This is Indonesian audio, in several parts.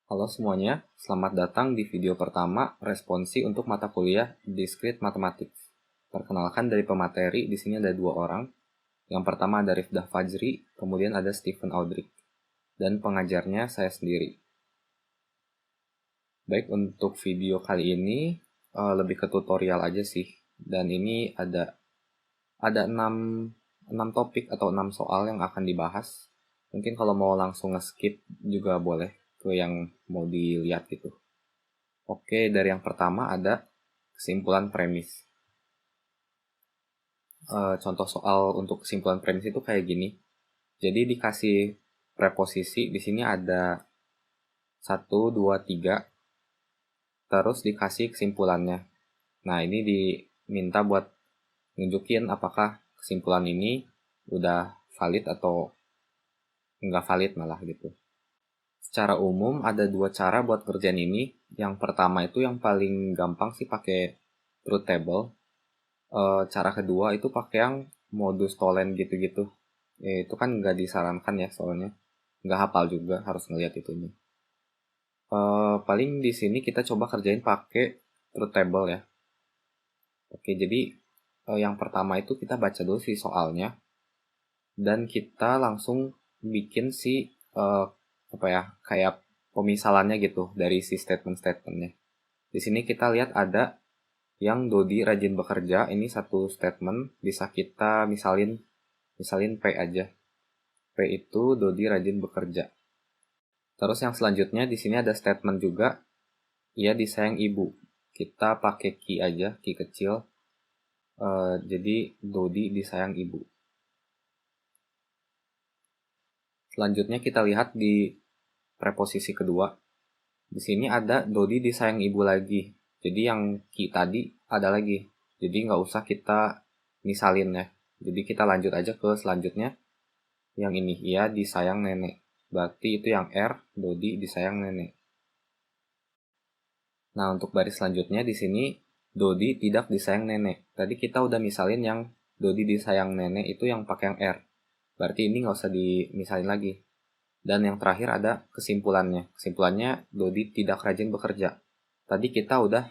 Halo semuanya, selamat datang di video pertama responsi untuk mata kuliah Discrete Mathematics. Perkenalkan dari pemateri, di sini ada dua orang. Yang pertama ada Rifdah Fajri, kemudian ada Stephen Audric. Dan pengajarnya saya sendiri. Baik, untuk video kali ini lebih ke tutorial aja sih. Dan ini ada 6 topik atau 6 soal yang akan dibahas. Mungkin kalau mau langsung nge-skip juga boleh ke yang mau dilihat gitu. Oke, dari yang pertama ada kesimpulan premis. Contoh soal untuk kesimpulan premis itu kayak gini. Jadi dikasih preposisi, di sini ada 1, 2, 3, terus dikasih kesimpulannya. Nah, ini diminta buat nunjukin apakah kesimpulan ini udah valid atau nggak valid malah gitu. Secara umum ada dua cara buat kerjaan ini. Yang pertama itu yang paling gampang sih pakai truth table. Cara kedua itu pakai yang modus tolen gitu-gitu. Itu kan nggak disarankan ya soalnya. Nggak hafal juga, harus ngeliat itunya. Paling di sini kita coba kerjain pakai truth table ya. Oke, jadi yang pertama itu kita baca dulu si soalnya. Dan kita langsung bikin si kayak pemisalannya gitu dari si statement-statementnya. Di sini kita lihat ada yang Dodi rajin bekerja, ini satu statement, bisa kita misalin P aja. P itu Dodi rajin bekerja. Terus yang selanjutnya di sini ada statement juga, ia disayang ibu. Kita pakai ki aja, ki kecil. Jadi Dodi disayang ibu. Selanjutnya kita lihat di preposisi kedua. Di sini ada Dodi disayang ibu lagi. Jadi yang ki tadi ada lagi. Jadi nggak usah kita misalin ya. Jadi kita lanjut aja ke selanjutnya. Yang ini, ia disayang nenek. Berarti itu yang R, Dodi disayang nenek. Nah, untuk baris selanjutnya di sini, Dodi tidak disayang nenek. Tadi kita udah misalin yang Dodi disayang nenek itu yang pakai yang R. Berarti ini nggak usah dimisalin lagi. Dan yang terakhir ada kesimpulannya. Kesimpulannya, Dodi tidak rajin bekerja. Tadi kita udah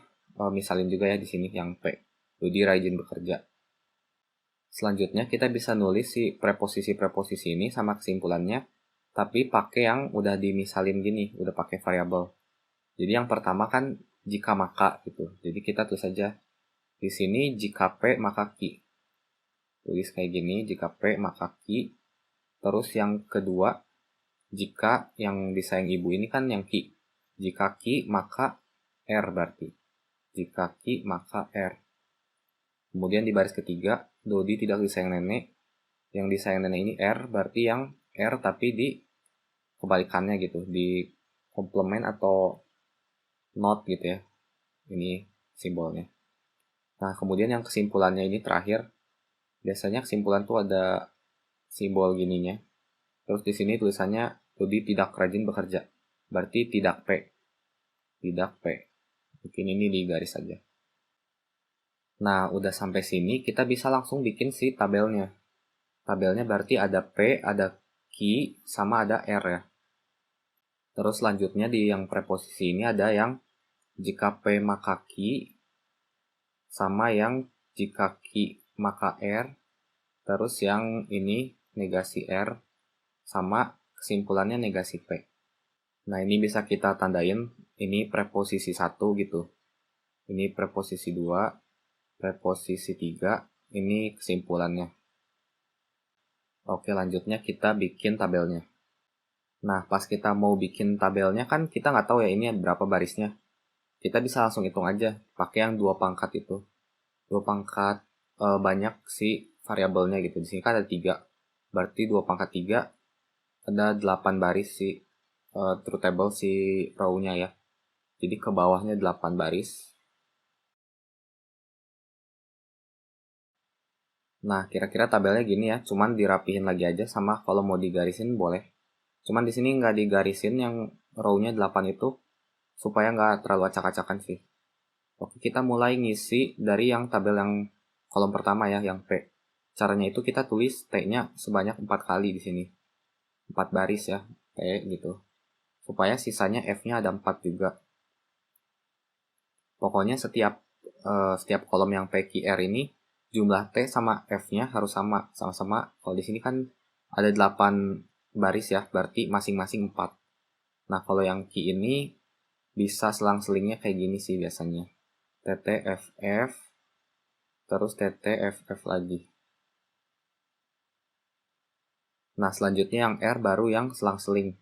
misalin juga ya di sini yang P. Dodi rajin bekerja. Selanjutnya kita bisa nulis si preposisi-preposisi ini sama kesimpulannya, tapi pakai yang udah dimisalin gini, udah pakai variabel. Jadi yang pertama kan jika maka gitu. Jadi kita tulis saja di sini jika P maka Q. Tulis kayak gini, jika P maka Q. Terus yang kedua, jika yang disayang ibu ini kan yang Q. Jika Q maka R berarti. Jika Q maka R. Kemudian di baris ketiga, Dodi tidak disayang nenek. Yang disayang nenek ini R, berarti yang R tapi di kebalikannya gitu. Di komplement atau not gitu ya. Ini simbolnya. Nah, kemudian yang kesimpulannya ini terakhir. Biasanya kesimpulan tuh ada simbol gininya. Terus di sini tulisannya Dodi tidak rajin bekerja. Berarti tidak P. Tidak P. Mungkin ini di garis saja. Nah, udah sampai sini kita bisa langsung bikin si tabelnya. Tabelnya berarti ada P, ada Q, sama ada R ya. Terus selanjutnya di yang preposisi ini ada yang jika P maka Q, sama yang jika Q maka R, terus yang ini negasi R, sama kesimpulannya negasi P. Nah, ini bisa kita tandain, ini preposisi 1 gitu. Ini preposisi 2, preposisi 3, ini kesimpulannya. Oke, lanjutnya kita bikin tabelnya. Nah, pas kita mau bikin tabelnya kan kita nggak tahu ya ini berapa barisnya. Kita bisa langsung hitung aja, pakai yang 2 pangkat itu. 2 pangkat banyak si variabelnya gitu. Di sini kan ada 3. Berarti 2 pangkat 3 ada 8 baris si truth table si row-nya ya. Jadi ke bawahnya 8 baris. Nah, kira-kira tabelnya gini ya, cuman dirapihin lagi aja sama kalau mau digarisin boleh. Cuman di sini nggak digarisin yang row-nya 8 itu supaya nggak terlalu acak-acakan sih. Oke, kita mulai ngisi dari yang tabel yang kolom pertama ya, yang P. Caranya itu kita tulis T-nya sebanyak 4 kali di sini. 4 baris ya, P gitu. supaya sisanya F-nya ada 4 juga. Pokoknya setiap kolom yang PQR ini jumlah T sama F-nya harus sama-sama. Kalau di sini kan ada 8 baris ya, berarti masing-masing 4. Nah, kalau yang Q ini bisa selang-selingnya kayak gini sih biasanya. TTFF, terus TTFF lagi. Nah, selanjutnya yang R baru yang selang-seling.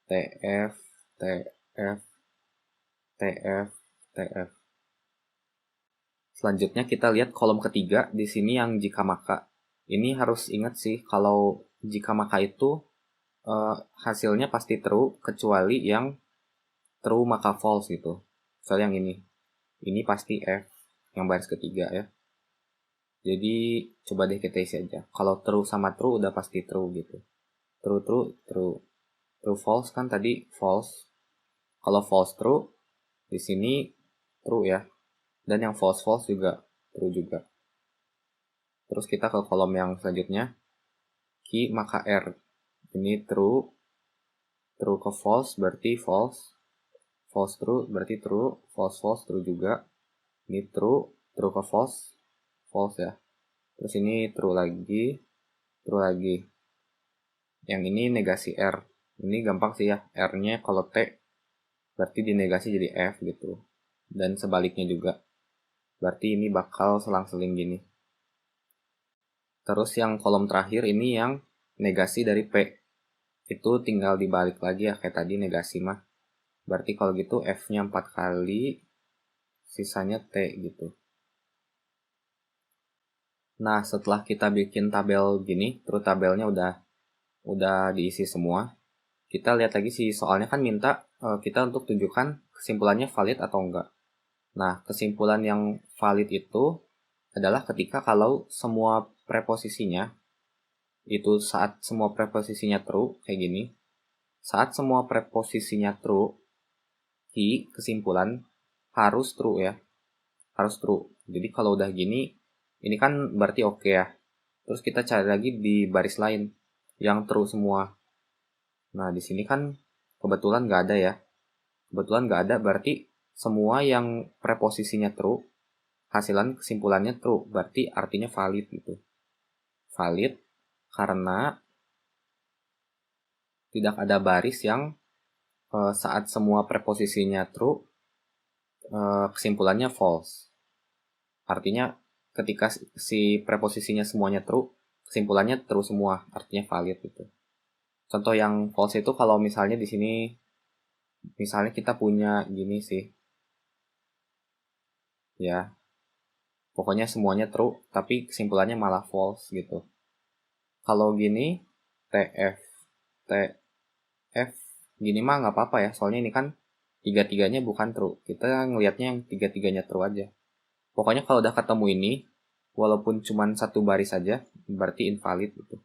TF, TF, TF, TF. Selanjutnya kita lihat kolom ketiga, di sini yang jika maka. Ini harus ingat sih, kalau jika maka itu hasilnya pasti true, kecuali yang true maka false gitu. Soalnya yang ini pasti F, yang baris ketiga ya. Jadi coba deh kita isi aja. Kalau true sama true udah pasti true gitu. True, true, true. True false kan tadi false. Kalau false true, di sini true ya. Dan yang false false juga true juga. Terus kita ke kolom yang selanjutnya. Q maka R. Ini true. True ke false berarti false. False true berarti true. False false true juga. Ini true. True ke false. False ya. Terus ini true lagi. True lagi. Yang ini negasi R. Ini gampang sih ya. R-nya kalau T berarti dinegasi jadi F gitu. Dan sebaliknya juga. Berarti ini bakal selang-seling gini. Terus yang kolom terakhir ini yang negasi dari P. Itu tinggal dibalik lagi ya kayak tadi negasi mah. Berarti kalau gitu F-nya 4 kali, sisanya T gitu. Nah, setelah kita bikin tabel gini, terus tabelnya udah diisi semua. Kita lihat lagi sih, soalnya kan minta kita untuk tunjukkan kesimpulannya valid atau enggak. Nah, kesimpulan yang valid itu adalah ketika kalau semua preposisinya, itu saat semua preposisinya true, kayak gini. Saat semua preposisinya true, kesimpulan harus true ya. Harus true. Jadi kalau udah gini, ini kan berarti oke ya. Terus kita cari lagi di baris lain, yang true semua. Nah, di sini kan kebetulan nggak ada ya. Kebetulan nggak ada berarti semua yang preposisinya true, hasilan kesimpulannya true, berarti artinya valid gitu. Valid karena tidak ada baris yang saat semua preposisinya true, kesimpulannya false. Artinya ketika si preposisinya semuanya true, kesimpulannya true semua, artinya valid gitu. Contoh yang false itu kalau misalnya di sini, misalnya kita punya gini sih, ya, pokoknya semuanya true, tapi kesimpulannya malah false gitu. Kalau gini, TF, TF, gini mah nggak apa-apa ya, soalnya ini kan tiga-tiganya bukan true. Kita ngelihatnya yang tiga-tiganya true aja. Pokoknya kalau udah ketemu ini, walaupun cuma satu baris saja, berarti invalid gitu.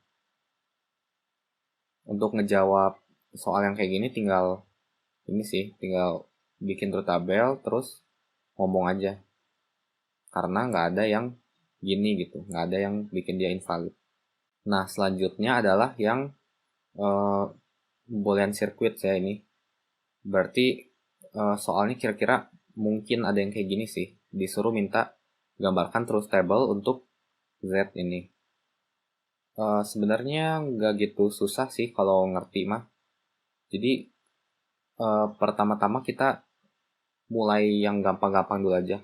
Untuk ngejawab soal yang kayak gini tinggal bikin true tabel terus ngomong aja. Karena nggak ada yang gini gitu, nggak ada yang bikin dia invalid. Nah, selanjutnya adalah yang Boolean circuit ya ini. Berarti soalnya kira-kira mungkin ada yang kayak gini sih. Disuruh minta gambarkan truth table untuk Z ini. Sebenarnya nggak gitu susah sih kalau ngerti mah. Jadi pertama-tama kita mulai yang gampang-gampang dulu aja.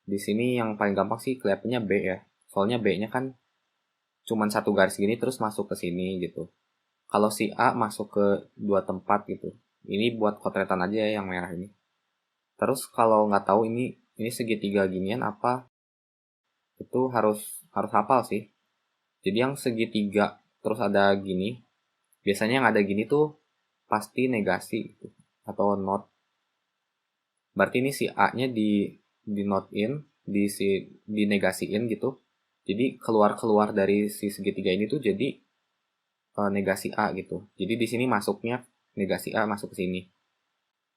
Di sini yang paling gampang sih kelihatannya B ya. Soalnya B-nya kan cuman satu garis gini terus masuk ke sini gitu. Kalau si A masuk ke dua tempat gitu. Ini buat kotretan aja ya yang merah ini. Terus kalau nggak tahu ini segitiga ginian apa, itu harus hafal sih. Jadi yang segitiga terus ada gini, biasanya yang ada gini tuh pasti negasi gitu, atau not. Berarti ini si A-nya di not in, dinegasiin gitu. Jadi keluar dari si segitiga ini tuh jadi negasi A gitu. Jadi di sini masuknya negasi A masuk ke sini.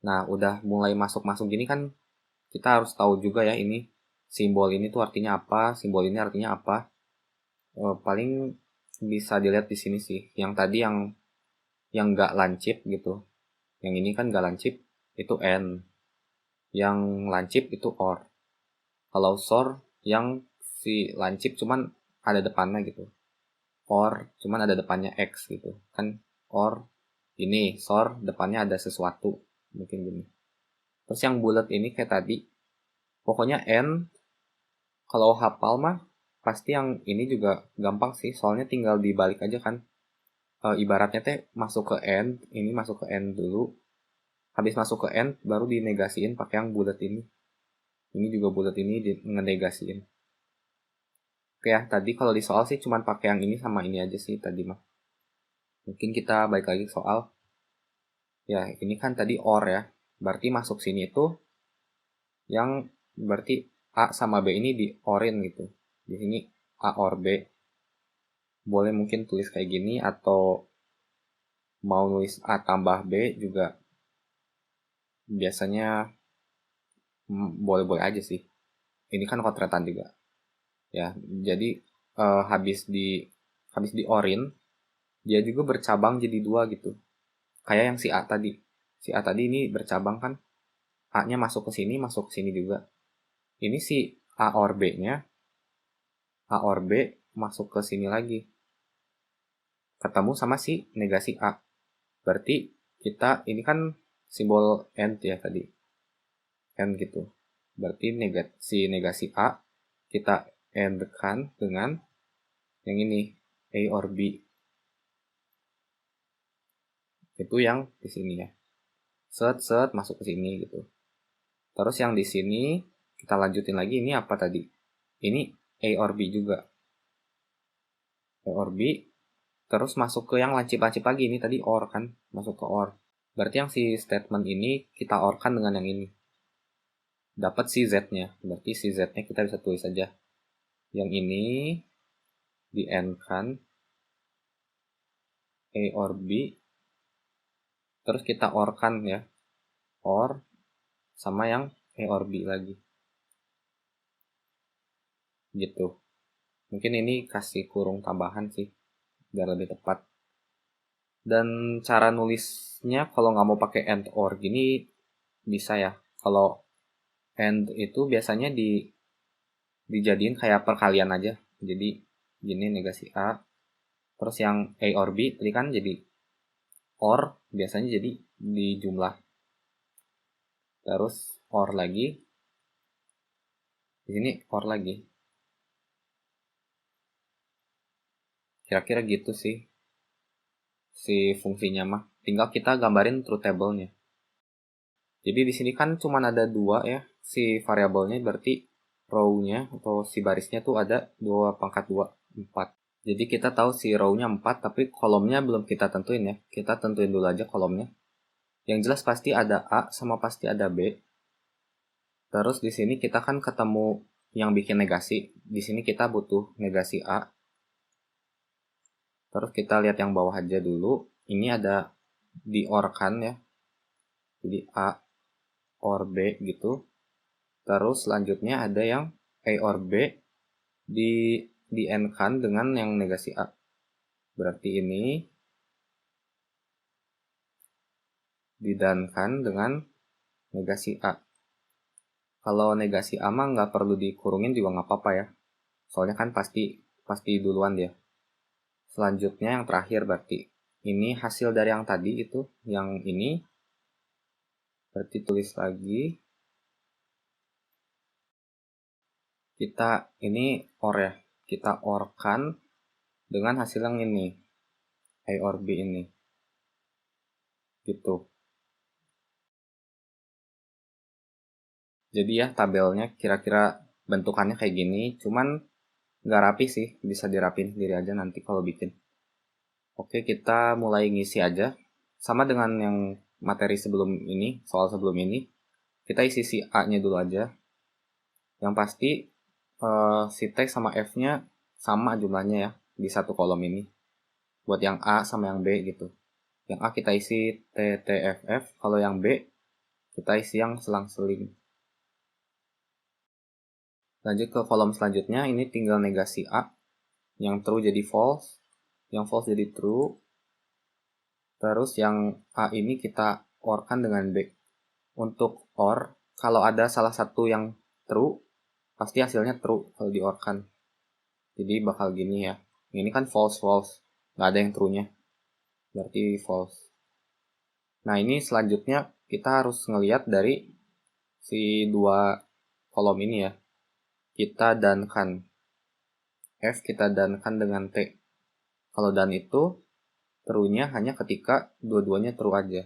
Nah, udah mulai masuk gini kan kita harus tahu juga ya ini simbol ini tuh artinya apa, simbol ini artinya apa. Paling bisa dilihat di sini sih. Yang tadi yang nggak lancip gitu. Yang ini kan gak lancip, itu AND. Yang lancip itu OR. Kalau SOR yang si lancip cuman ada depannya gitu. OR cuman ada depannya X gitu. Kan OR ini, SOR depannya ada sesuatu. Mungkin gini. Terus yang bulat ini kayak tadi. Pokoknya AND, kalau hafal mah, pasti yang ini juga gampang sih. Soalnya tinggal dibalik aja kan. Ibaratnya teh masuk ke AND, ini masuk ke AND dulu. Habis masuk ke AND, baru dinegasiin pakai yang bulat ini. Ini juga bulat ini ngenegasiin. Oke ya, tadi kalau di soal sih cuman pakai yang ini sama ini aja sih tadi mah. Mungkin kita balik lagi ke soal. Ya, ini kan tadi OR ya. Berarti masuk sini itu yang berarti A sama B ini di OR-in gitu. Di sini A OR B. Boleh mungkin tulis kayak gini atau mau nulis A tambah B juga biasanya boleh-boleh aja sih. Ini kan kontretan juga. Ya, jadi habis di OR-in, dia juga bercabang jadi dua gitu. Kayak yang si A tadi. Si A tadi ini bercabang kan, A-nya masuk ke sini juga. Ini si A OR B-nya, A OR B masuk ke sini lagi. Ketemu sama si negasi A. Berarti kita, ini kan simbol AND ya tadi. AND gitu. Berarti si negasi A, kita AND-kan dengan yang ini, A or B. Itu yang di sini ya. Set masuk ke sini gitu. Terus yang di sini kita lanjutin lagi, ini apa tadi? Ini A or B juga. A or B, terus masuk ke yang lancip-lancip lagi, ini tadi OR kan, masuk ke OR. Berarti yang si statement ini kita OR-kan dengan yang ini. Dapat si Z-nya, berarti si Z-nya kita bisa tulis aja. Yang ini di AND-kan A or B, terus kita OR-kan ya. OR sama yang A or B lagi. Gitu. Mungkin ini kasih kurung tambahan sih, biar lebih tepat. Dan cara nulisnya kalau nggak mau pakai AND OR gini, bisa ya. Kalau AND itu biasanya dijadiin kayak perkalian aja. Jadi gini negasi A. Terus yang A or B tadi kan jadi OR, biasanya jadi di jumlah. Terus OR lagi. Di sini OR lagi. Kira-kira gitu sih si fungsinya mah. Tinggal kita gambarin truth table-nya. Jadi di sini kan cuma ada dua ya si variabelnya, berarti row-nya atau si barisnya tuh ada 2 pangkat 2, 4. Jadi kita tahu si row-nya 4, tapi kolomnya belum kita tentuin ya. Kita tentuin dulu aja kolomnya. Yang jelas pasti ada A sama pasti ada B. Terus di sini kita kan ketemu yang bikin negasi. Di sini kita butuh negasi A. Terus kita lihat yang bawah aja dulu. Ini ada di OR-kan ya. Jadi A OR B gitu. Terus selanjutnya ada yang A or B di AND-kan dengan yang negasi A. Berarti ini didankan dengan negasi A. Kalau negasi A mah nggak perlu dikurungin juga nggak apa-apa ya. Soalnya kan pasti duluan dia. Selanjutnya yang terakhir berarti ini hasil dari yang tadi itu, yang ini. Berarti tulis lagi. Kita ini OR ya. Kita OR-kan dengan hasil yang ini. A or B ini. Gitu. Jadi ya tabelnya kira-kira bentukannya kayak gini, cuman nggak rapi sih, bisa dirapin sendiri aja nanti kalau bikin. Oke, kita mulai ngisi aja. Sama dengan yang materi sebelum ini, soal sebelum ini, kita isi si A-nya dulu aja. Yang pasti si T sama F-nya sama jumlahnya ya, di satu kolom ini. Buat yang A sama yang B gitu. Yang A kita isi T, T, F, F. Kalau yang B, kita isi yang selang-seling. Lanjut ke kolom selanjutnya, ini tinggal negasi A. Yang true jadi false, yang false jadi true. Terus yang A ini kita OR-kan dengan B. Untuk OR, kalau ada salah satu yang true, pasti hasilnya true kalau di OR-kan. Jadi bakal gini ya. Ini kan false. Nggak ada yang true-nya. Berarti false. Nah, ini selanjutnya kita harus ngelihat dari si dua kolom ini ya. Kita dankan. F kita dankan dengan T. Kalau dan itu, true-nya hanya ketika dua-duanya true aja.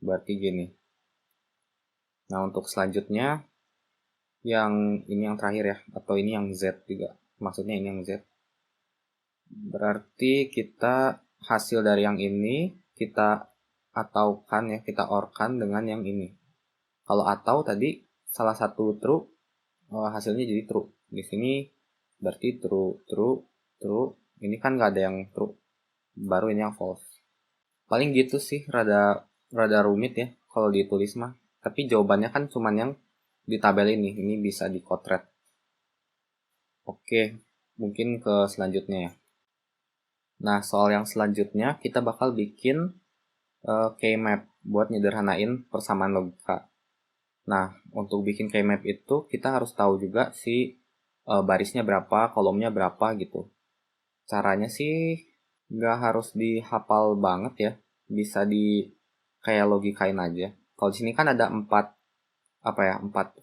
Berarti gini. Nah, untuk selanjutnya, yang ini yang terakhir ya, atau ini yang Z juga. Maksudnya ini yang Z. Berarti kita hasil dari yang ini, kita ataukan ya, kita OR-kan dengan yang ini. Kalau atau tadi, salah satu true, hasilnya jadi true. Di sini berarti true. Ini kan nggak ada yang true. Baru ini yang false. Paling gitu sih, rada rumit ya kalau ditulis mah. Tapi jawabannya kan cuman yang di tabel ini bisa dikotret. Oke, mungkin ke selanjutnya ya. Nah, soal yang selanjutnya kita bakal bikin K-map buat nyederhanain persamaan logika. Nah, untuk bikin K-map itu kita harus tahu juga si barisnya berapa, kolomnya berapa gitu. Caranya sih nggak harus dihafal banget ya, bisa di kayak logikain aja. Kalau di sini kan ada 4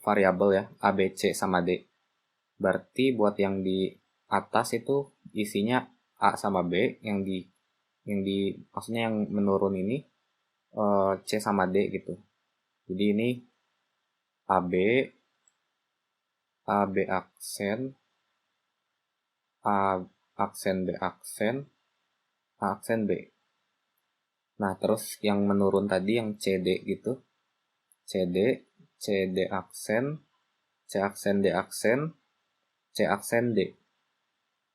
variabel ya, A, B, C sama D. Berarti buat yang di atas itu isinya A sama B, yang di maksudnya yang menurun ini C sama D gitu. Jadi ini AB, AB aksen, A aksen, B aksen, A aksen B. Nah, terus yang menurun tadi yang CD gitu. CD aksen, C aksen, D aksen, C aksen D.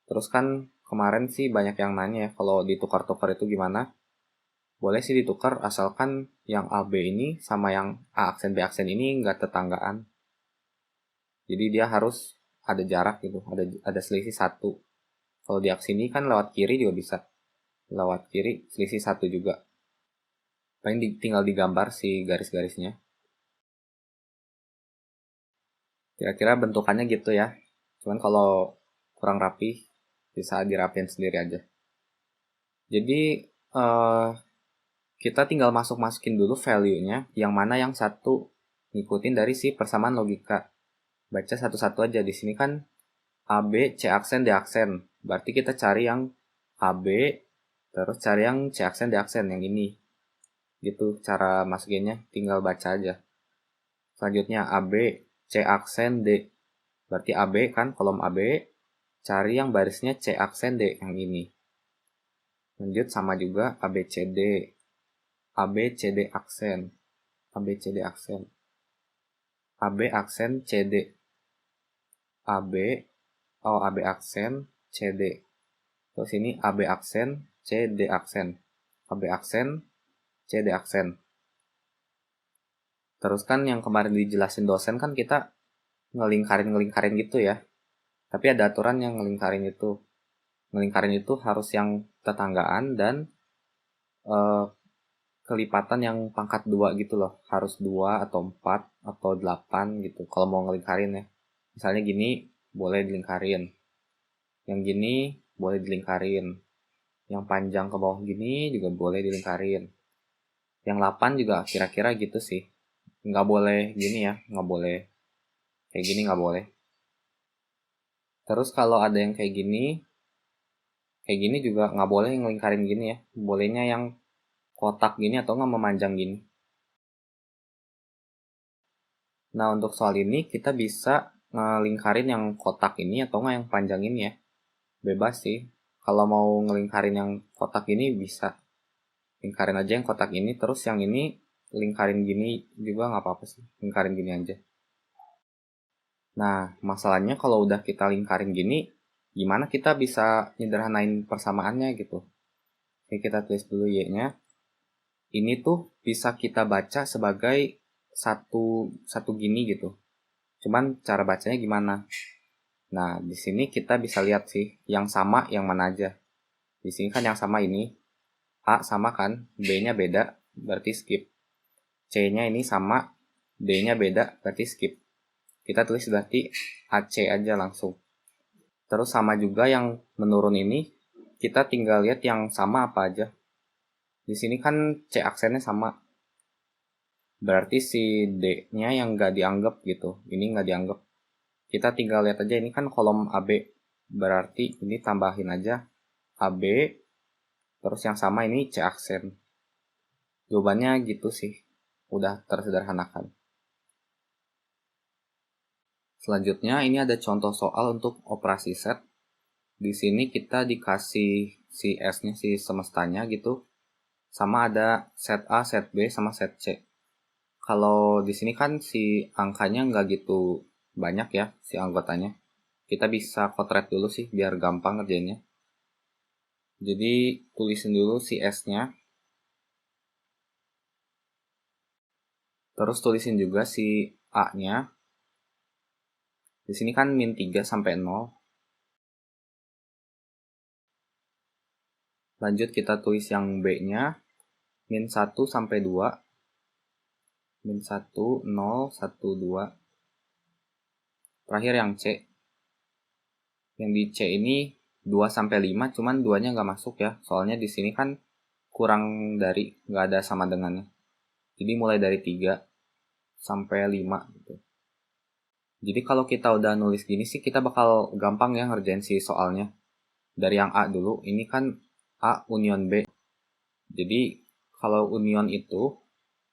Terus kan kemarin sih banyak yang nanya ya kalau ditukar-tukar itu gimana. Boleh sih ditukar asalkan yang AB ini sama yang A aksen B aksen ini nggak tetanggaan. Jadi dia harus ada jarak gitu, ada selisih 1. Kalau di aksi ini kan lewat kiri juga bisa. Lewat kiri selisih 1 juga. Paling tinggal digambar si garis-garisnya. Kira-kira bentukannya gitu ya. Cuman kalau kurang rapi, bisa dirapiin sendiri aja. Jadi, kita tinggal masukin dulu value-nya, yang mana yang satu ngikutin dari si persamaan logika. Baca satu-satu aja. Di sini kan AB, C aksen, D aksen. Berarti kita cari yang AB, terus cari yang C aksen, D aksen, yang ini. Gitu cara masukinnya, tinggal baca aja. Selanjutnya AB, C aksen, D. Berarti AB kan, kolom AB, cari yang barisnya C aksen, D, yang ini. Lanjut sama juga ABCD. ABCD aksen. ABCD aksen. AB aksen CD. AB, AB aksen CD. Terus ini AB aksen CD aksen. AB aksen CD aksen. Terus kan yang kemarin dijelasin dosen kan kita ngelingkarin gitu ya. Tapi ada aturan yang ngelingkarin itu. Ngelingkarin itu harus yang tetanggaan dan kelipatan yang pangkat 2 gitu loh. Harus 2 atau 4 atau 8 gitu. Kalau mau ngelingkarin ya. Misalnya gini, boleh dilingkarin. Yang gini, boleh dilingkarin. Yang panjang ke bawah gini juga boleh dilingkarin. Yang 8 juga kira-kira gitu sih. Nggak boleh gini ya. Nggak boleh. Kayak gini nggak boleh. Terus kalau ada yang kayak gini juga nggak boleh ngelingkarin gini ya. Bolehnya yang kotak gini atau nggak memanjang gini. Nah, untuk soal ini kita bisa ngelingkarin yang kotak ini atau nggak yang panjang ini ya. Bebas sih. Kalau mau ngelingkarin yang kotak ini bisa. Lingkarin aja yang kotak ini, terus yang ini lingkarin gini juga nggak apa-apa sih. Lingkarin gini aja. Nah, masalahnya kalau udah kita lingkarin gini, gimana kita bisa nyederhanain persamaannya gitu. Oke, kita tulis dulu Y-nya. Ini tuh bisa kita baca sebagai satu gini gitu. Cuman cara bacanya gimana? Nah, di sini kita bisa lihat sih yang sama yang mana aja. Di sini kan yang sama ini A sama kan, B-nya beda, berarti skip. C-nya ini sama, D-nya beda, berarti skip. Kita tulis berarti AC aja langsung. Terus sama juga yang menurun ini, kita tinggal lihat yang sama apa aja. Di sini kan C aksennya sama. Berarti si D-nya yang nggak dianggap gitu. Ini nggak dianggap. Kita tinggal lihat aja, ini kan kolom AB. Berarti ini tambahin aja AB. Terus yang sama ini C aksen. Jawabannya gitu sih. Udah tersederhanakan. Selanjutnya ini ada contoh soal untuk operasi set. Di sini kita dikasih si S-nya, si semestanya gitu. Sama ada set A, set B, sama set C. Kalau di sini kan si angkanya nggak gitu banyak ya, si anggotanya. Kita bisa kotret dulu sih, biar gampang ngerjainnya. Jadi tulisin dulu si S-nya. Terus tulisin juga si A-nya. Di sini kan min 3 sampai 0. Lanjut kita tulis yang B-nya. Min 1 sampai 2. Min 1, 0, 1, 2. Terakhir yang C. Yang di C ini 2 sampai 5, cuman 2-nya nggak masuk ya. Soalnya di sini kan kurang dari, nggak ada sama dengannya. Jadi mulai dari 3 sampai 5 gitu. Jadi kalau kita udah nulis gini sih, kita bakal gampang ya ngerjain si soalnya. Dari yang A dulu, ini kan A union B. Jadi kalau union itu,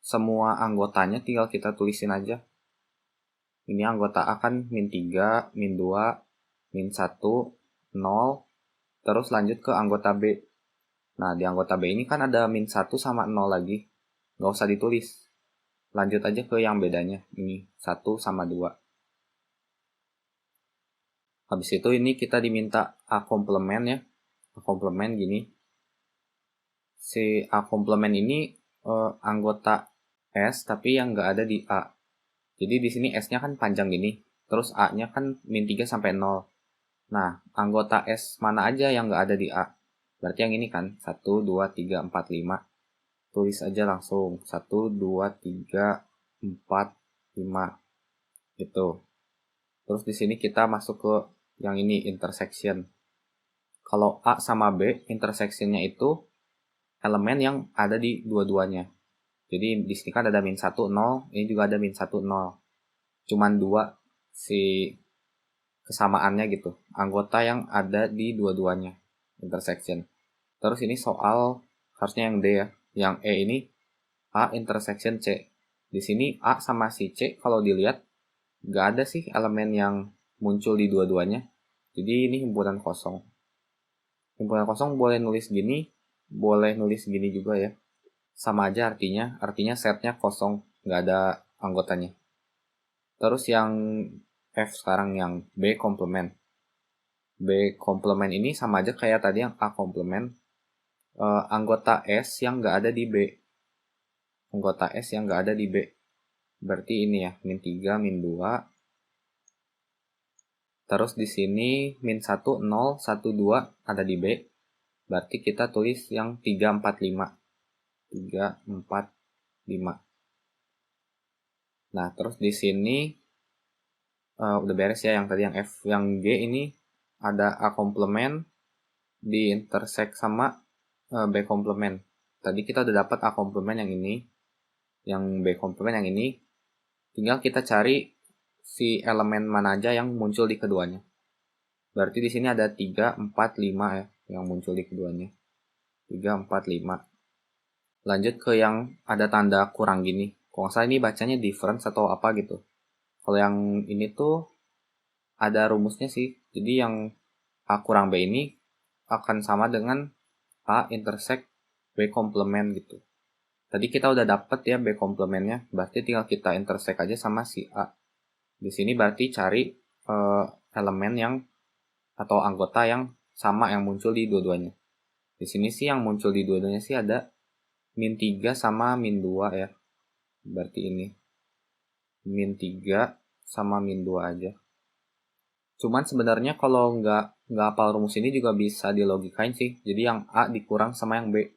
semua anggotanya tinggal kita tulisin aja. Ini anggota A kan min 3, min 2, min 1, 0, terus lanjut ke anggota B. Nah, di anggota B ini kan ada min 1 sama 0 lagi. Nggak usah ditulis. Lanjut aja ke yang bedanya. Ini 1 sama 2. Habis itu ini kita diminta A komplement ya. A komplement gini. Si A komplement ini anggota S tapi yang nggak ada di A. Jadi di sini S-nya kan panjang gini. Terus A-nya kan min 3 sampai 0. Nah, anggota S mana aja yang nggak ada di A? Berarti yang ini kan, 1, 2, 3, 4, 5. Tulis aja langsung, 1, 2, 3, 4, 5. Gitu. Terus di sini kita masuk ke yang ini, intersection. Kalau A sama B, intersectionnya itu elemen yang ada di dua-duanya. Jadi di sini kan ada min 1, 0, ini juga ada min 1, 0. Cuman 2 si kesamaannya gitu. Anggota yang ada di dua-duanya. Intersection. Terus ini soal harusnya yang D ya. Yang E ini A intersection C. Di sini A sama si C kalau dilihat nggak ada sih elemen yang muncul di dua-duanya. Jadi ini himpunan kosong. Himpunan kosong boleh nulis gini, boleh nulis gini juga ya. Sama aja artinya setnya kosong, nggak ada anggotanya. Terus yang F sekarang yang B komplement. B komplement ini sama aja kayak tadi yang A komplement. Anggota S yang nggak ada di B. Anggota S yang nggak ada di B. Berarti ini ya, min 3, min 2. Terus di sini min 1, 0, 1, 2 ada di B. Berarti kita tulis yang 3, 4, 5. 3, 4, 5. Nah, terus di sini udah beres ya yang tadi yang F. Yang G ini ada A komplement di intersect sama B komplement. Tadi kita udah dapat A komplement yang ini. Yang B komplement yang ini. Tinggal kita cari si elemen mana aja yang muncul di keduanya. Berarti di sini ada 3, 4, 5 ya yang muncul di keduanya. 3, 4, 5. Lanjut ke yang ada tanda kurang gini. Kalau nggak salah ini bacanya difference atau apa gitu. Kalau yang ini tuh ada rumusnya sih. Jadi yang A kurang B ini akan sama dengan A intersect B komplement gitu. Tadi kita udah dapet ya B komplementnya. Berarti tinggal kita intersect aja sama si A. Di sini berarti cari elemen yang atau anggota yang sama yang muncul di dua-duanya. Di sini sih yang muncul di dua-duanya sih ada min 3 sama min 2 ya. Berarti ini. Min 3 sama min 2 aja. Cuman sebenarnya kalau nggak hafal rumus ini juga bisa dilogikain sih. Jadi yang A dikurang sama yang B.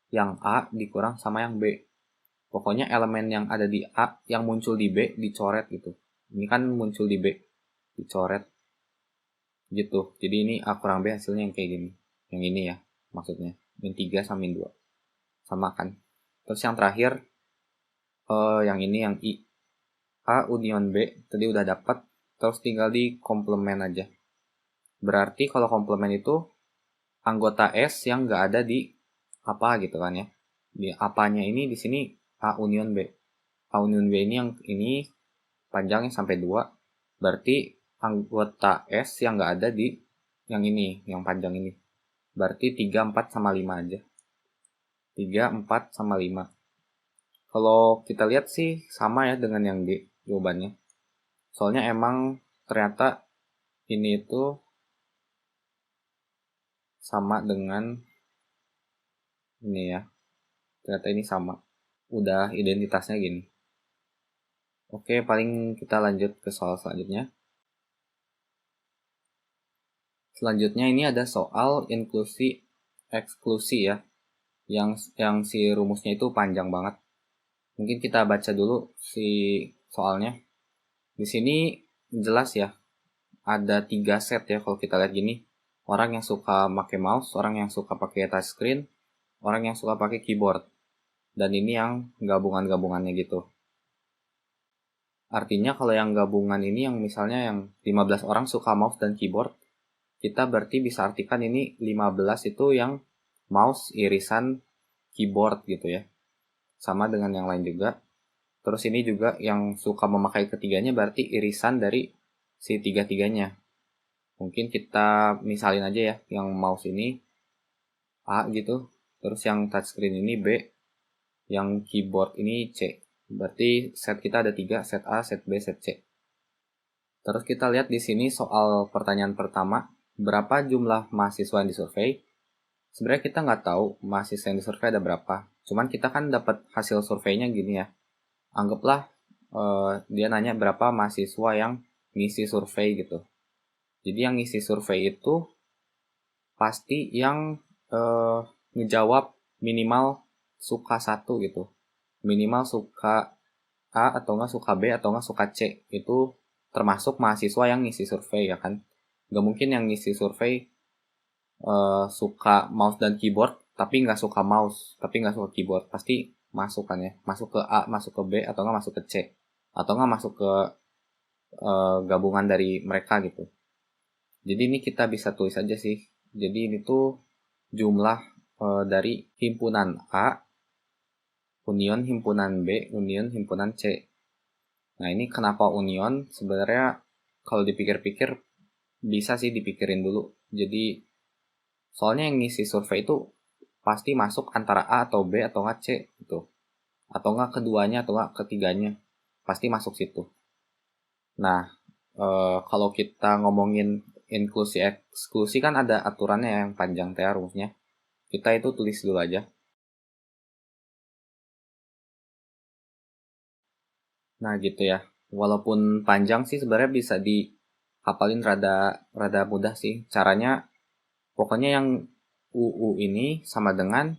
Yang A dikurang sama yang B. Pokoknya elemen yang ada di A yang muncul di B dicoret gitu. Ini kan muncul di B, dicoret gitu. Jadi ini A kurang B hasilnya yang kayak gini. Yang ini ya maksudnya. Min 3 sama min 2. Sama kan. Terus yang terakhir yang ini yang I. A union B tadi udah dapat. Terus tinggal di komplement aja. Berarti kalau komplement itu anggota S yang nggak ada di apa gitu kan ya. Di apanya ini di sini A union B. A union B ini yang ini panjangnya sampai 2. Berarti anggota S yang nggak ada di yang ini, yang panjang ini. Berarti 3, 4, sama 5 aja. 3, 4, sama 5. Kalau kita lihat sih sama ya dengan yang D jawabannya. Soalnya emang ternyata ini itu sama dengan ini ya. Ternyata ini sama. Udah identitasnya gini. Oke, paling kita lanjut ke soal selanjutnya. Selanjutnya ini ada soal inklusi eksklusi ya. Yang si rumusnya itu panjang banget. Mungkin kita baca dulu si soalnya. Di sini jelas ya, ada 3 set ya kalau kita lihat gini. Orang yang suka pakai mouse, orang yang suka pakai touchscreen, orang yang suka pakai keyboard. Dan ini yang gabungan-gabungannya gitu. Artinya kalau yang gabungan ini yang misalnya yang 15 orang suka mouse dan keyboard, kita berarti bisa artikan ini 15 itu yang mouse irisan keyboard gitu ya. Sama dengan yang lain juga. Terus ini juga yang suka memakai ketiganya berarti irisan dari si tiga-tiganya. Mungkin kita misalin aja ya, yang mouse ini A gitu, terus yang touchscreen ini B, yang keyboard ini C. Berarti set kita ada 3, set A, set B, set C. Terus kita lihat di sini soal pertanyaan pertama, berapa jumlah mahasiswa yang disurvei? Sebenarnya kita nggak tahu mahasiswa yang disurvei ada berapa. Cuman kita kan dapat hasil surveinya gini ya. Anggaplah dia nanya berapa mahasiswa yang ngisi survei gitu. Jadi yang ngisi survei itu pasti yang ngejawab minimal suka 1 gitu. Minimal suka A atau nggak suka B atau nggak suka C. Itu termasuk mahasiswa yang ngisi survei ya kan. Nggak mungkin yang ngisi survei suka mouse dan keyboard tapi nggak suka mouse, tapi nggak suka keyboard. Pasti masuk kan ya. Masuk ke A, masuk ke B, atau nggak masuk ke C. Atau nggak masuk ke gabungan dari mereka gitu. Jadi ini kita bisa tulis aja sih. Jadi ini tuh jumlah dari himpunan A, union himpunan B, union himpunan C. Nah ini kenapa union? Sebenarnya kalau dipikir-pikir bisa sih dipikirin dulu. Jadi soalnya yang ngisi survei itu pasti masuk antara A atau B atau nggak C gitu. Atau nggak keduanya atau nggak ketiganya. Pasti masuk situ. Nah, kalau kita ngomongin inklusi eksklusi kan ada aturannya yang panjang ya rumusnya. Kita itu tulis dulu aja. Nah gitu ya. Walaupun panjang sih sebenarnya bisa dihafalin rada mudah sih. Caranya pokoknya yang UU ini sama dengan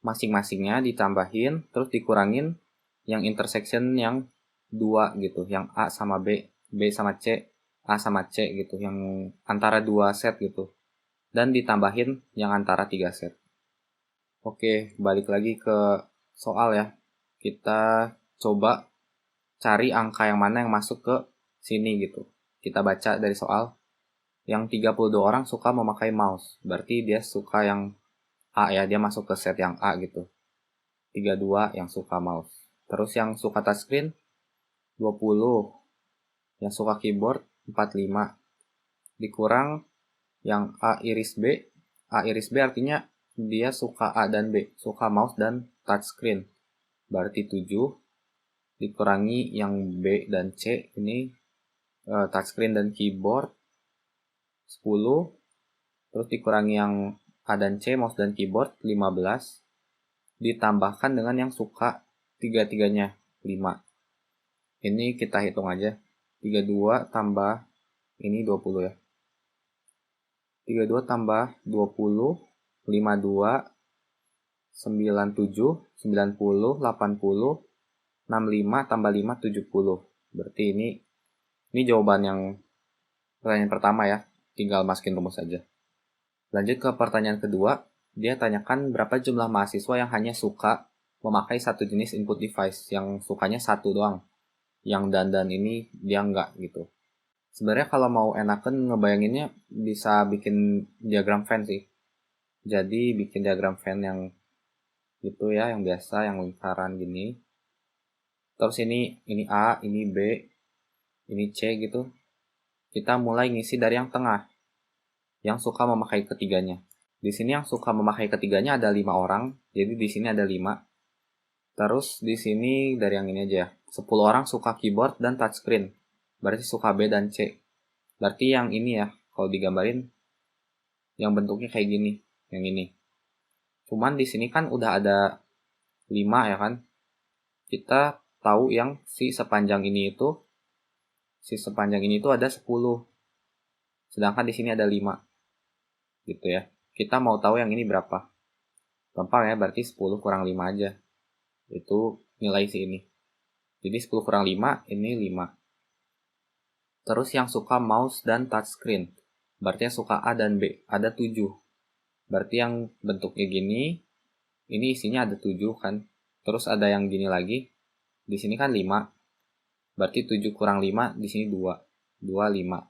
masing-masingnya ditambahin terus dikurangin yang intersection yang 2 gitu, yang A sama B, B sama C, A sama C gitu, yang antara 2 set gitu. Dan ditambahin yang antara 3 set. Oke, balik lagi ke soal ya. Kita coba cari angka yang mana yang masuk ke sini gitu. Kita baca dari soal. Yang 32 orang suka memakai mouse. Berarti dia suka yang A ya, dia masuk ke set yang A gitu. 32 yang suka mouse. Terus yang suka touchscreen 20. Yang suka keyboard 45. Dikurang yang A iris B. A iris B artinya dia suka A dan B, suka mouse dan touchscreen. Berarti 7 dikurangi yang B dan C ini touchscreen dan keyboard 10, terus dikurangi yang A dan C mouse dan keyboard 15, ditambahkan dengan yang suka tiga-tiganya 5. Ini kita hitung aja. 32 tambah ini 20 ya. 32 tambah 20, 52 97, 90, 80, 65 tambah 5, 70. Berarti ini jawaban yang pertanyaan pertama ya. Tinggal masukin rumus saja. Lanjut ke pertanyaan kedua. Dia tanyakan berapa jumlah mahasiswa yang hanya suka memakai satu jenis input device. Yang sukanya satu doang. Yang dan ini dia enggak gitu. Sebenarnya kalau mau enakan ngebayanginnya bisa bikin diagram Venn sih. Jadi bikin diagram Venn yang gitu ya, yang biasa, yang lingkaran gini. Terus ini A, ini B, ini C gitu. Kita mulai ngisi dari yang tengah, yang suka memakai ketiganya. Di sini yang suka memakai ketiganya ada 5 orang, jadi di sini ada 5. Terus di sini dari yang ini aja ya, 10 orang suka keyboard dan touchscreen. Berarti suka B dan C. Berarti yang ini ya, kalau digambarin, yang bentuknya kayak gini, yang ini. Cuman di sini kan udah ada 5 ya kan. Kita tahu yang si sepanjang ini itu ada 10. Sedangkan di sini ada 5. Gitu ya. Kita mau tahu yang ini berapa. Gampang ya, berarti 10 kurang 5 aja. Itu nilai si ini. Jadi 10 kurang 5, ini 5. Terus yang suka mouse dan touchscreen. Berarti yang suka A dan B. Ada 7. Berarti yang bentuknya gini, ini isinya ada 7 kan. Terus ada yang gini lagi. Di sini kan 5. Berarti 7 kurang 5, di sini 2. 2, 5.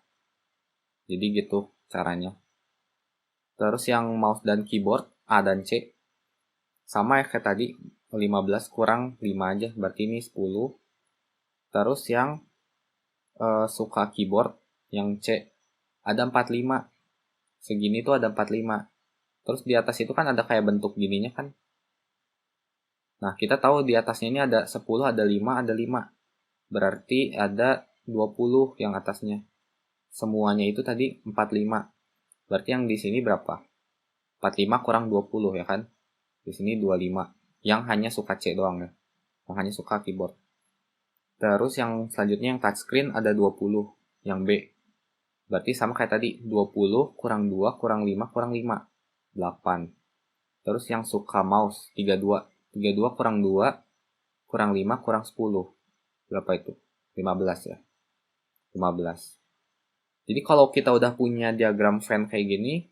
Jadi gitu caranya. Terus yang mouse dan keyboard, A dan C. Sama ya kayak tadi, 15 kurang 5 aja. Berarti ini 10. Terus yang suka keyboard, yang C, ada 45. Segini tuh ada 45. Terus di atas itu kan ada kayak bentuk gininya kan. Nah, kita tahu di atasnya ini ada 10, ada 5, ada 5. Berarti ada 20 yang atasnya. Semuanya itu tadi 45. Berarti yang di sini berapa? 45 kurang 20 ya kan? Di sini 25. Yang hanya suka C doang ya. Yang hanya suka keyboard. Terus yang selanjutnya yang touchscreen ada 20. Yang B. Berarti sama kayak tadi. 20 kurang 2 kurang 5 kurang 5. 8. Terus yang suka mouse 32. 32 kurang 2 kurang 5 kurang 10. Berapa itu? 15 ya. 15. Jadi kalau kita udah punya diagram Venn kayak gini,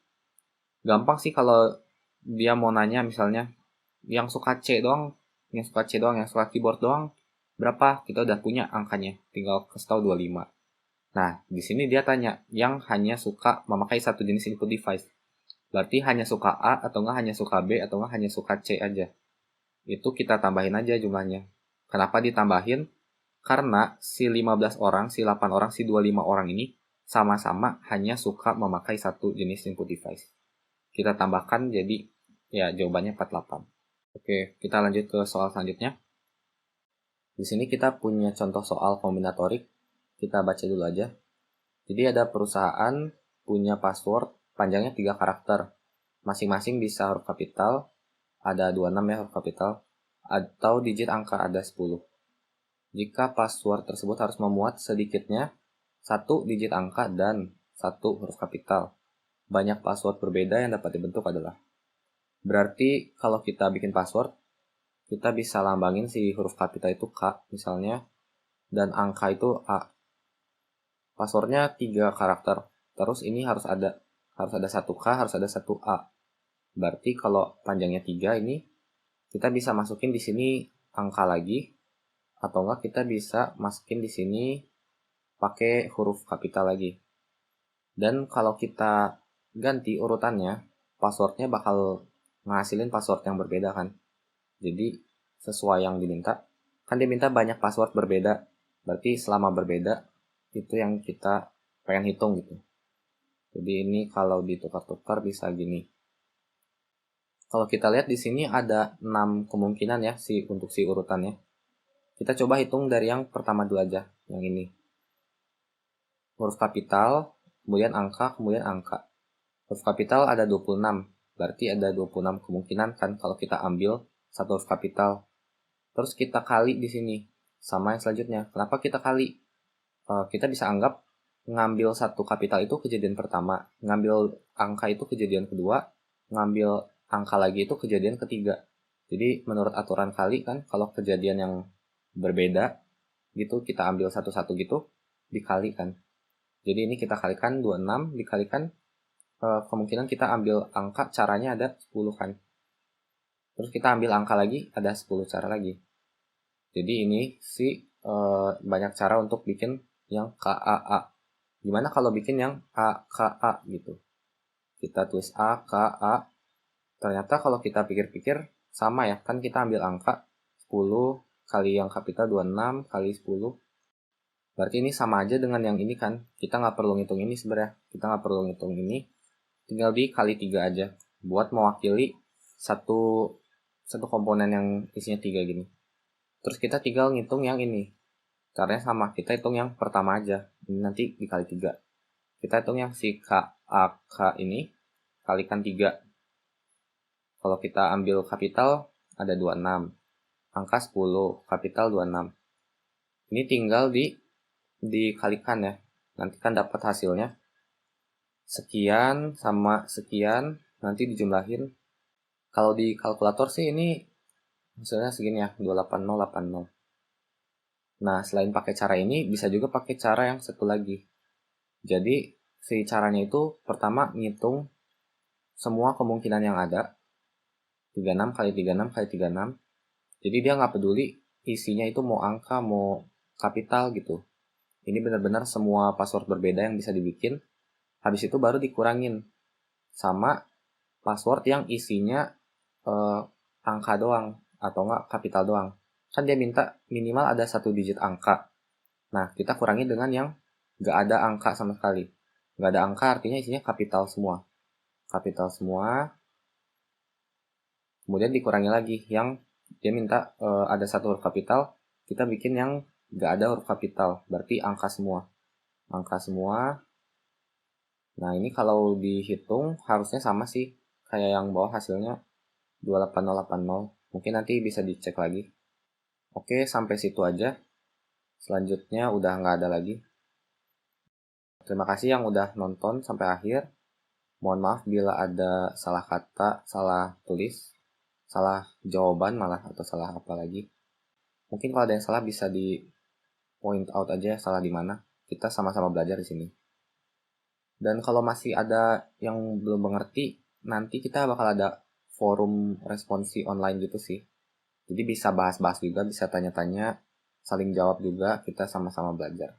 gampang sih kalau dia mau nanya misalnya yang suka C doang, yang suka keyboard doang, berapa? Kita udah punya angkanya, tinggal kasih tahu 25. Nah, di sini dia tanya yang hanya suka memakai satu jenis input device. Berarti hanya suka A atau enggak hanya suka B atau enggak hanya suka C aja. Itu kita tambahin aja jumlahnya. Kenapa ditambahin? Karena si 15 orang, si 8 orang, si 25 orang ini sama-sama hanya suka memakai satu jenis input device. Kita tambahkan jadi ya jawabannya 48. Oke, kita lanjut ke soal selanjutnya. Di sini kita punya contoh soal kombinatorik. Kita baca dulu aja. Jadi ada perusahaan punya password panjangnya 3 karakter. Masing-masing bisa huruf kapital, ada 26 ya huruf kapital, atau digit angka ada 10. Jika password tersebut harus memuat sedikitnya 1 digit angka dan 1 huruf kapital. Banyak password berbeda yang dapat dibentuk adalah. Berarti kalau kita bikin password, kita bisa lambangin si huruf kapital itu K misalnya, dan angka itu A. Passwordnya 3 karakter. Terus ini harus ada 1 K, harus ada 1 A. Berarti kalau panjangnya 3 ini, kita bisa masukin di sini angka lagi, atau enggak kita bisa masukin di sini pakai huruf kapital lagi. Dan kalau kita ganti urutannya, passwordnya bakal ngasilin password yang berbeda kan. Jadi sesuai yang diminta. Kan diminta banyak password berbeda. Berarti selama berbeda, itu yang kita pengen hitung gitu. Jadi ini kalau ditukar-tukar bisa gini. Kalau kita lihat di sini ada 6 kemungkinan ya untuk si urutannya. Kita coba hitung dari yang pertama dulu aja, yang ini. Huruf kapital, kemudian angka, kemudian angka. Huruf kapital ada 26, berarti ada 26 kemungkinan kan kalau kita ambil satu huruf kapital. Terus kita kali di sini sama yang selanjutnya. Kenapa kita kali? Kita bisa anggap ngambil satu kapital itu kejadian pertama, ngambil angka itu kejadian kedua, ngambil angka lagi itu kejadian ketiga. Jadi menurut aturan kali kan, kalau kejadian yang berbeda gitu, kita ambil satu-satu gitu, dikalikan. Jadi ini kita kalikan 26 dikalikan, kemungkinan kita ambil angka caranya ada 10 kan. Terus kita ambil angka lagi, ada 10 cara lagi. Jadi ini banyak cara untuk bikin yang KAA. Gimana kalau bikin yang AKA gitu? Kita tulis A, K, A. Ternyata kalau kita pikir-pikir sama ya, kan kita ambil angka 10 kali yang kapital 26 kali 10. Berarti ini sama aja dengan yang ini kan. Kita nggak perlu ngitung ini sebenarnya. Kita nggak perlu ngitung ini. Tinggal dikali 3 aja. Buat mewakili satu komponen yang isinya 3 gini. Terus kita tinggal ngitung yang ini. Caranya sama, kita hitung yang pertama aja. Ini nanti dikali 3. Kita hitung yang si KAK ini, kalikan 3. Kalau kita ambil kapital, ada 26. Angka 10, kapital 26. Ini tinggal dikalikan ya. Nanti kan dapat hasilnya. Sekian sama sekian, nanti dijumlahin. Kalau di kalkulator sih ini hasilnya segini ya, 28080. Nah, selain pakai cara ini, bisa juga pakai cara yang satu lagi. Jadi, si caranya itu pertama ngitung semua kemungkinan yang ada. 36 kali 36 kali 36. Jadi dia nggak peduli isinya itu mau angka, mau kapital gitu. Ini benar-benar semua password berbeda yang bisa dibikin. Habis itu baru dikurangin sama password yang isinya angka doang atau nggak kapital doang. Kan dia minta minimal ada 1 digit angka. Nah, kita kurangi dengan yang nggak ada angka sama sekali. Nggak ada angka artinya isinya kapital semua. Kapital semua. Kemudian dikurangi lagi yang dia minta ada 1 huruf kapital. Kita bikin yang nggak ada huruf kapital. Berarti angka semua. Angka semua. Nah, ini kalau dihitung harusnya sama sih. Kayak yang bawah hasilnya 28080. Mungkin nanti bisa dicek lagi. Oke, sampai situ aja. Selanjutnya udah nggak ada lagi. Terima kasih yang udah nonton sampai akhir. Mohon maaf bila ada salah kata, salah tulis, salah jawaban malah, atau salah apa lagi. Mungkin kalau ada yang salah bisa di point out aja salah di mana. Kita sama-sama belajar di sini. Dan kalau masih ada yang belum mengerti, nanti kita bakal ada forum responsi online gitu sih. Jadi bisa bahas-bahas juga, bisa tanya-tanya, saling jawab juga, kita sama-sama belajar.